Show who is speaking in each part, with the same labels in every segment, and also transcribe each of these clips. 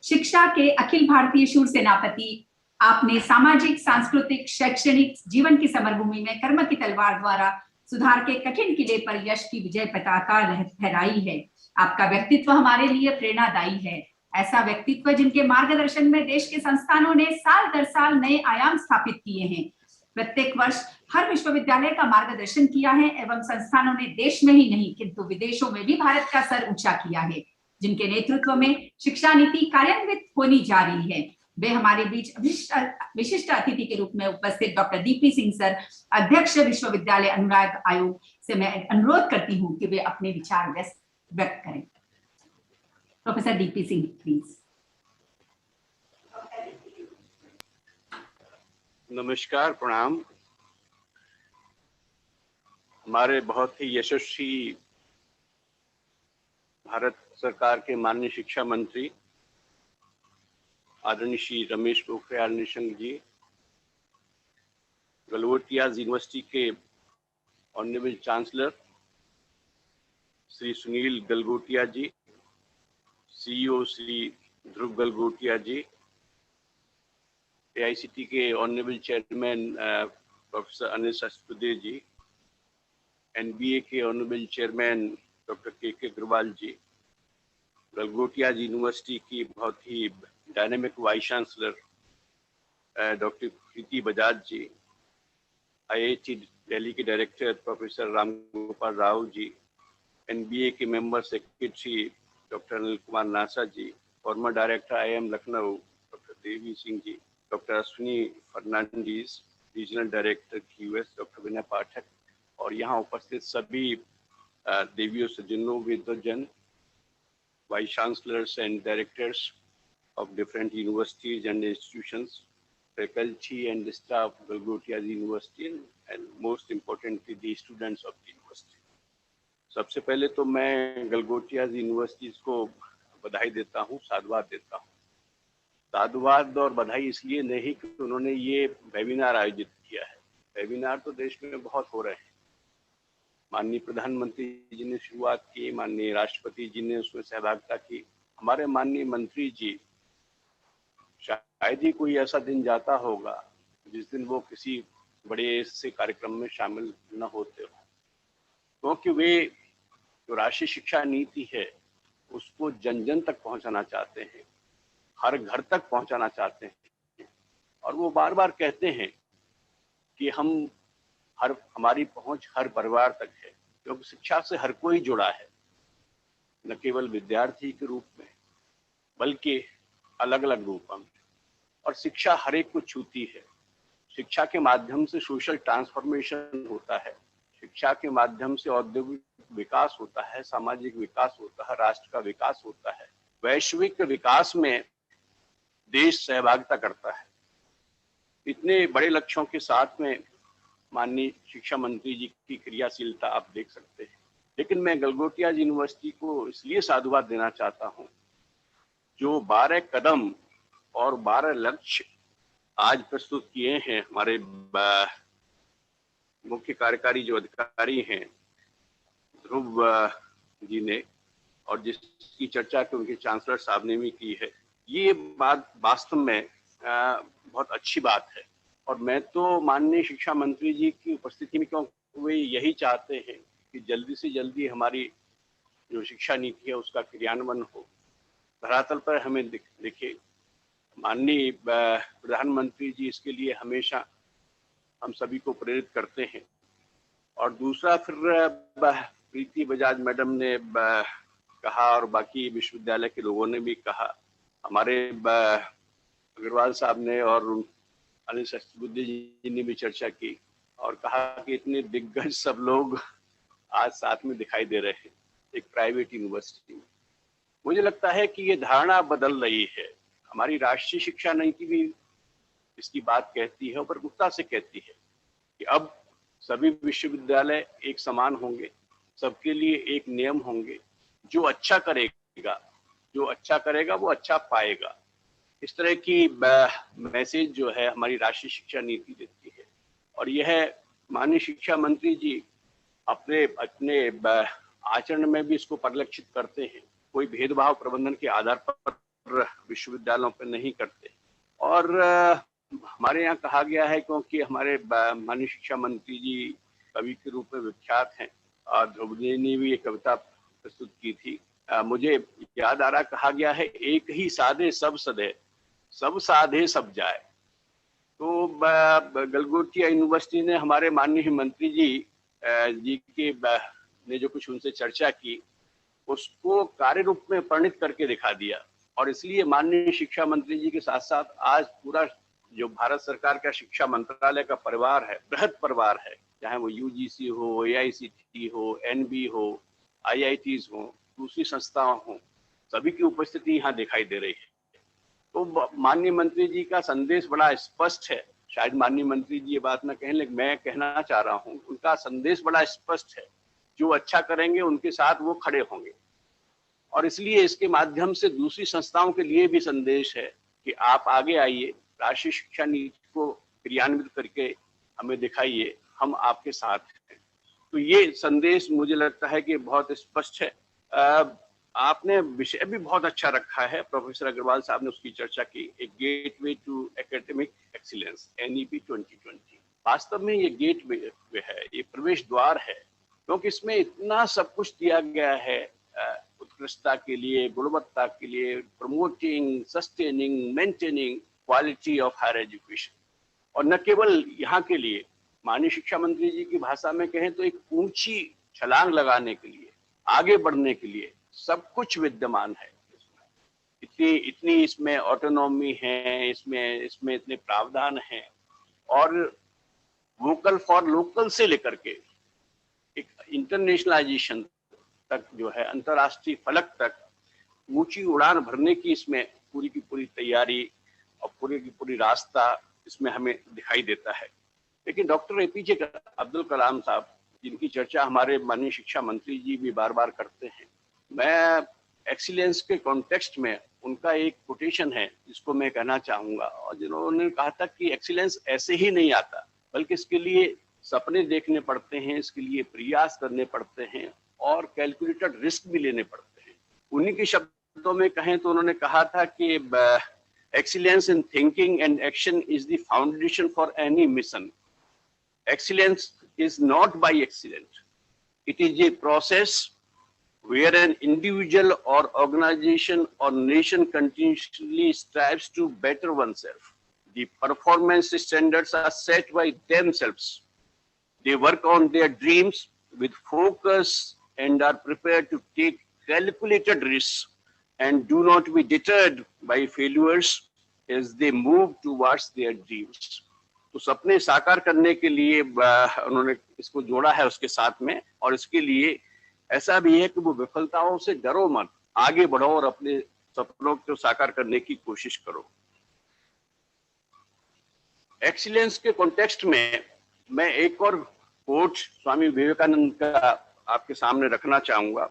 Speaker 1: शिक्षा के अखिल भारतीय शूर सेनापति, आपने सामाजिक, सांस्कृतिक, शैक्षणिक जीवन की समरभूमि में कर्म की तलवार द्वारा सुधार के कठिन किले पर यश की विजय पताका फहराई है। आपका व्यक्तित्व हमारे लिए प्रेरणादायी है। ऐसा व्यक्तित्व जिनके मार्गदर्शन में देश के संस्थानों ने साल दर साल नए आयाम स्थापित किए हैं। प्रत्येक वर्ष हर विश्वविद्यालय का मार्गदर्शन किया है एवं संस्थानों ने देश में ही नहीं किंतु विदेशों में भी भारत का सर ऊंचा किया है। जिनके नेतृत्व में शिक्षा नीति कार्यान्वित होनी जा रही है, वे हमारे बीच विशिष्ट अतिथि के रूप में उपस्थित डॉक्टर डीपी सिंह सर, अध्यक्ष विश्वविद्यालय अनुराग आयोग से मैं अनुरोध करती हूँ कि वे अपने विचार व्यक्त करें। Professor DP Singh please.
Speaker 2: नमस्कार, प्रणाम। हमारे बहुत ही यशस्वी भारत सरकार के माननीय शिक्षा मंत्री आदरणीय श्री रमेश पोखरियाल निशंक जी, गलगोटिया यूनिवर्सिटी के honourable chancellor Shri Sunil Galgotia ji, CEO Shri Dhruv Galgotia ji, AICT के honourable chairman professor Anil Sahasrabudhe ji, NBA के honourable chairman doctor K Agrawal ji, Galgotia university की बहुत ही dynamic vice chancellor doctor Preeti Bajaj ji, IIT Delhi के director professor Ram Gopal Rao ji, NBA के member secretary doctor Anil Kumar Nassa ji, farmer director IIM Lucknow doctor Devi Singh ji, doctor Ashwini Fernandes, regional director US doctor Vinay Pathak, और यहाँ उपस्थित सभी देवियों सज्जनों, विद्वजन, vice chancellors and directors of different universities and institutions, faculty and staff of Galgotia University, and most importantly the students of the university. सबसे पहले तो मैं गलगोटिया यूनिवर्सिटी को बधाई देता हूँ, साधुवाद देता हूँ। साधुवाद और बधाई इसलिए नहीं कि उन्होंने ये वेबिनार आयोजित किया है। वेबिनार तो देश में बहुत हो रहे हैं। माननीय प्रधानमंत्री जी ने शुरुआत की, माननीय राष्ट्रपति जी ने उसमें सहभागिता की, हमारे माननीय मंत्री जी, शायद ही कोई ऐसा दिन जाता होगा जिस दिन वो किसी बड़े से कार्यक्रम में शामिल न होते हो, क्योंकि वे जो राष्ट्रीय शिक्षा नीति है उसको जन जन तक पहुंचाना चाहते हैं, हर घर तक पहुंचाना चाहते हैं, और वो बार बार कहते हैं कि हमारी पहुंच हर परिवार तक है, क्योंकि शिक्षा से हर कोई जुड़ा है, न केवल विद्यार्थी के रूप में बल्कि अलग अलग रूपों में। और शिक्षा हर एक को छूती है। शिक्षा के माध्यम से सोशल ट्रांसफॉर्मेशन होता है, शिक्षा के माध्यम से औद्योगिक विकास होता है, सामाजिक विकास होता है, राष्ट्र का विकास होता है, वैश्विक विकास में देश सहभागिता करता है। इतने बड़े लक्ष्यों के साथ में माननीय शिक्षा मंत्री जी की क्रियाशीलता आप देख सकते हैं। लेकिन मैं गलगोटिया यूनिवर्सिटी को इसलिए साधुवाद देना चाहता हूँ, जो 12 कदम और 12 लक्ष्य आज प्रस्तुत किए हैं हमारे मुख्य कार्यकारी जो अधिकारी हैं ध्रुव जी ने, और जिसकी चर्चा के उनके चांसलर साहब ने भी की है। ये बात वास्तव में बहुत अच्छी बात है, और मैं तो माननीय शिक्षा मंत्री जी की उपस्थिति में, क्योंकि वे यही चाहते हैं कि जल्दी से जल्दी हमारी जो शिक्षा नीति है उसका क्रियान्वयन हो, धरातल पर हमें दिखे। माननीय प्रधानमंत्री जी इसके लिए हमेशा हम सभी को प्रेरित करते हैं। और दूसरा, फिर प्रीति बजाज मैडम ने कहा और बाकी विश्वविद्यालय के लोगों ने भी कहा, हमारे अग्रवाल साहब ने और अनिल सहस्त्रबुद्धे जी ने भी चर्चा की और कहा कि इतने दिग्गज सब लोग आज साथ में दिखाई दे रहे हैं एक प्राइवेट यूनिवर्सिटी में। मुझे लगता है कि ये धारणा बदल रही है। हमारी राष्ट्रीय शिक्षा नीति भी इसकी बात कहती है और प्रमुखता से कहती है कि अब सभी विश्वविद्यालय एक समान होंगे, सबके लिए एक नियम होंगे। जो अच्छा करेगा वो अच्छा पाएगा। इस तरह की मैसेज जो है हमारी राष्ट्रीय शिक्षा नीति देती है, और यह माननीय शिक्षा मंत्री जी अपने आचरण में भी इसको परिलक्षित करते हैं। कोई भेदभाव प्रबंधन के आधार पर विश्वविद्यालयों पर नहीं करते। और हमारे यहाँ कहा गया है, क्योंकि हमारे माननीय शिक्षा मंत्री जी कवि के रूप में विख्यात हैं और द्रौपदी ने भी एक कविता प्रस्तुत की थी, मुझे याद आ रहा, कहा गया है एक ही साधे सब सधे, सब साधे सब जाए। तो गलगोटिया यूनिवर्सिटी ने हमारे माननीय मंत्री जी के ने जो कुछ उनसे चर्चा की उसको कार्य रूप में परिणित करके दिखा दिया। और इसलिए माननीय शिक्षा मंत्री जी के साथ साथ आज पूरा जो भारत सरकार का शिक्षा मंत्रालय का परिवार है, बृहद परिवार है, चाहे वो यूजीसी हो, एआईसीटी हो, एनबी हो, आईआईटीज हो, दूसरी संस्थाओं हो, सभी की उपस्थिति यहाँ दिखाई दे रही है। तो माननीय मंत्री जी का संदेश बड़ा स्पष्ट है। शायद माननीय मंत्री जी ये बात ना कहें, लेकिन मैं कहना चाह रहा हूँ, उनका संदेश बड़ा स्पष्ट है। जो अच्छा करेंगे उनके साथ वो खड़े होंगे। और इसलिए इसके माध्यम से दूसरी संस्थाओं के लिए भी संदेश है कि आप आगे आइए, राष्ट्रीय शिक्षा नीति को क्रियान्वित करके हमें दिखाइए, हम आपके साथ हैं। तो ये संदेश मुझे लगता है कि बहुत स्पष्ट है। आपने विषय भी बहुत अच्छा रखा है, प्रोफेसर अग्रवाल साहब ने उसकी चर्चा की, एक gateway to academic excellence NEP 2020। वास्तव में ये गेटवे है, ये प्रवेश द्वार है, क्योंकि इसमें इतना सब कुछ दिया गया है उत्कृष्टता के लिए, गुणवत्ता के लिए, promoting, sustaining, maintaining quality of higher education. और न केवल यहाँ के लिए, माननीय शिक्षा मंत्री जी की भाषा में कहें तो एक ऊंची छलांग लगाने के लिए, आगे बढ़ने के लिए सब कुछ विद्यमान है। इतनी इसमें ऑटोनॉमी है, इसमें इतने प्रावधान हैं, और वोकल फॉर लोकल से लेकर के एक इंटरनेशनलाइजेशन तक जो है, अंतर्राष्ट्रीय फलक तक ऊंची उड़ान भरने की इसमें पूरी की पूरी तैयारी और पूरी की पूरी रास्ता इसमें हमें दिखाई देता है। लेकिन डॉक्टर APJ अब्दुल कलाम साहब, जिनकी चर्चा हमारे माननीय शिक्षा मंत्री जी भी बार बार करते हैं, मैं एक्सीलेंस के कॉन्टेक्स्ट में उनका एक कोटेशन है जिसको मैं कहना चाहूंगा, और जिन्होंने कहा था कि एक्सीलेंस ऐसे ही नहीं आता, बल्कि इसके लिए सपने देखने पड़ते हैं, इसके लिए प्रयास करने पड़ते हैं और कैलकुलेटेड रिस्क भी लेने पड़ते हैं। उन्हीं के शब्दों में कहें तो उन्होंने कहा था कि excellence in thinking and action is the foundation for any mission. Excellence is not by accident. It is a process where an individual or organization or nation continuously strives to better oneself. The performance standards are set by themselves. They work on their dreams with focus and are prepared to take calculated risks and do not be deterred by failures as they move towards their dreams. तो सपने साकार करने के लिए उन्होंने इसको जोड़ा है उसके साथ में, और इसके लिए ऐसा भी है कि वो विफलताओं से डरो मत, आगे बढ़ो और अपने सपनों को साकार करने की कोशिश करो। एक्सीलेंस के कॉन्टेक्स्ट में मैं एक और कोट स्वामी विवेकानंद का आपके सामने रखना चाहूंगा,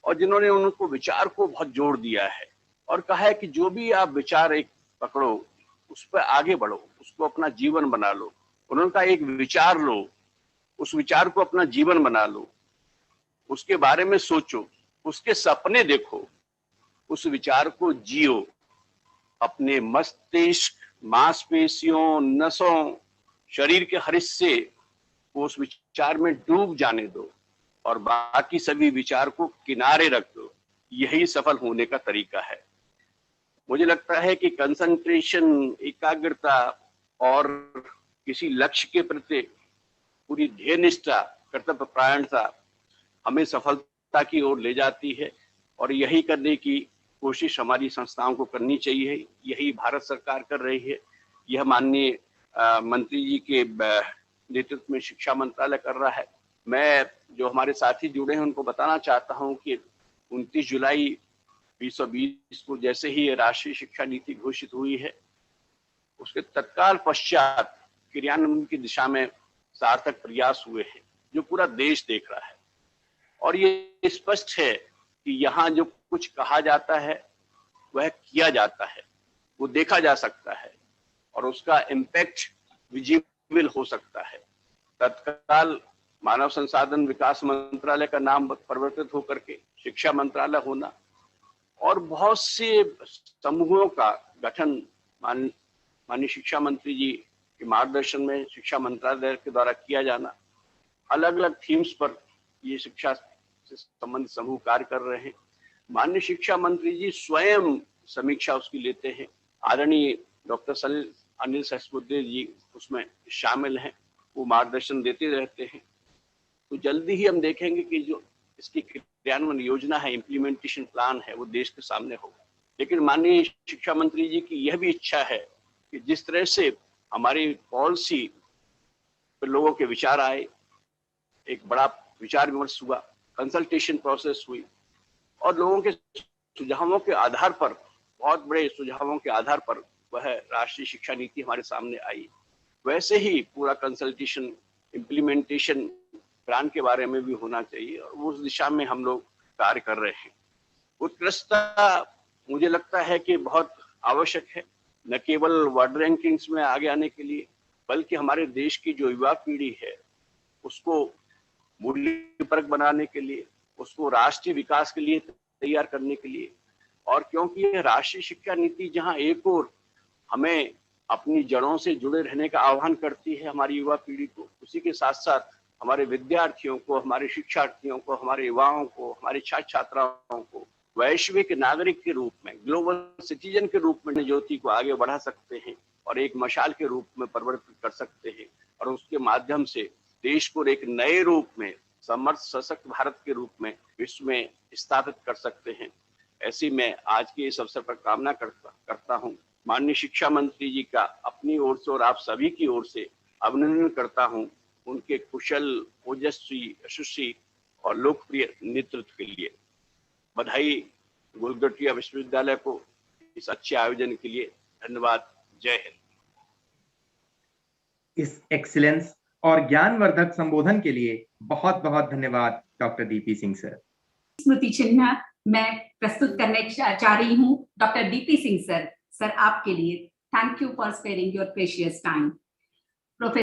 Speaker 2: और जिन्होंने उनको विचार को बहुत जोड़ दिया है और कहा है कि जो भी आप विचार एक पकड़ो, उस पर आगे बढ़ो, उसको अपना जीवन बना लो। उन्होंने कहा एक विचार लो, उस विचार को अपना जीवन बना लो, उसके बारे में सोचो, उसके सपने देखो, उस विचार को जियो, अपने मस्तिष्क, मांसपेशियों, नसों, शरीर के हर हिस्से को उस विचार में डूब जाने दो और बाकी सभी विचार को किनारे रख दो। यही सफल होने का तरीका है। मुझे लगता है कि कंसंट्रेशन, एकाग्रता और किसी लक्ष्य के प्रति पूरी ध्येय निष्ठा, कर्तव्य परायणता हमें सफलता की ओर ले जाती है, और यही करने की कोशिश हमारी संस्थाओं को करनी चाहिए। यही भारत सरकार कर रही है, यह माननीय मंत्री जी के नेतृत्व में शिक्षा मंत्रालय कर रहा है। मैं जो हमारे साथी जुड़े हैं उनको बताना चाहता हूं कि 29 जुलाई 2020 को जैसे ही राष्ट्रीय शिक्षा नीति घोषित हुई है, उसके तत्काल पश्चात क्रियान्वयन की दिशा में सार्थक प्रयास हुए हैं, जो पूरा देश देख रहा है। और ये स्पष्ट है कि यहाँ जो कुछ कहा जाता है वह किया जाता है, वो देखा जा सकता है और उसका इम्पैक्ट विजिबल हो सकता है। तत्काल मानव संसाधन विकास मंत्रालय का नाम परिवर्तित होकर के शिक्षा मंत्रालय होना और बहुत से समूहों का गठन माननीय शिक्षा मंत्री जी के मार्गदर्शन में शिक्षा मंत्रालय के द्वारा किया जाना, अलग अलग थीम्स पर ये शिक्षा से संबंधित समूह कार्य कर रहे हैं। माननीय शिक्षा मंत्री जी स्वयं समीक्षा उसकी लेते हैं। आदरणीय डॉक्टर अनिल सहस्त्रबुद्धे जी उसमें शामिल हैं, वो मार्गदर्शन देते रहते हैं। तो जल्दी ही हम देखेंगे कि जो इसकी क्रियान्वयन योजना है, इम्प्लीमेंटेशन प्लान है, वो देश के सामने होगा। लेकिन माननीय शिक्षा मंत्री जी की यह भी इच्छा है कि जिस तरह से हमारी पॉलिसी पर लोगों के विचार आए, एक बड़ा विचार विमर्श हुआ, कंसल्टेशन प्रोसेस हुई और लोगों के सुझावों के आधार पर, बहुत बड़े सुझावों के आधार पर वह राष्ट्रीय शिक्षा नीति हमारे सामने आई। वैसे ही पूरा कंसल्टेशन, इम्प्लीमेंटेशन प्लान के बारे में भी होना चाहिए और उस दिशा में हम लोग कार्य कर रहे हैं। उत्कृष्टता मुझे लगता है कि बहुत आवश्यक है, न केवल वर्ल्ड रैंकिंग्स में आगे आने के लिए, बल्कि हमारे देश की जो युवा पीढ़ी है उसको मूल्यपरक बनाने के लिए, उसको राष्ट्रीय विकास के लिए तैयार करने के लिए। और क्योंकि ये राष्ट्रीय शिक्षा नीति जहां एक और हमें अपनी जड़ों से जुड़े रहने का आह्वान करती है हमारी युवा पीढ़ी को, उसी के साथ साथ हमारे विद्यार्थियों को, हमारे शिक्षार्थियों को, हमारे युवाओं को, हमारे छात्र छात्राओं को वैश्विक नागरिक के रूप में, ग्लोबल सिटीजन के रूप में ज्योति को आगे बढ़ा सकते हैं और एक मशाल के रूप में परिवर्तित कर सकते हैं और उसके माध्यम से देश को एक नए रूप में, समर्थ सशक्त भारत के रूप में विश्व में स्थापित कर सकते हैं। ऐसी मैं आज के इस अवसर पर कामना करता हूँ। माननीय शिक्षा मंत्री जी का अपनी ओर से और आप सभी की ओर से अभिनंदन करता हूँ उनके कुशल, ओजस्वी, यशस्वी और लोकप्रिय नेतृत्व के लिए। बधाई गोलगटिया विश्वविद्यालय को इस अच्छे आयोजन के लिए। धन्यवाद। जय हिंद।
Speaker 3: इस एक्सीलेंस और ज्ञानवर्धक संबोधन के लिए बहुत बहुत धन्यवाद डॉक्टर डीपी सिंह सर।
Speaker 1: स्मृति चिन्ह मैं प्रस्तुत करने चाह रही हूँ doctor DP Singh sir. Sir आपके लिए thank you for sparing your precious time.